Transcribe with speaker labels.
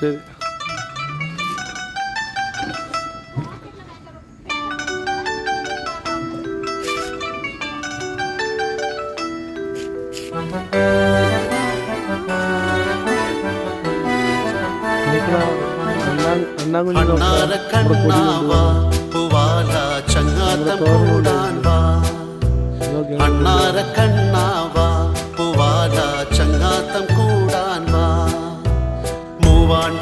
Speaker 1: ശരി.
Speaker 2: അണ്ണാര കണ്ണാവാ പൂവാല ചങ്ങാത്തം കൂടാൻ വാ. അണ്ണാര കണ്ണാവാ പൂവാല ചങ്ങാത്തം കൂടാൻ വാ. മൂവാണ്ട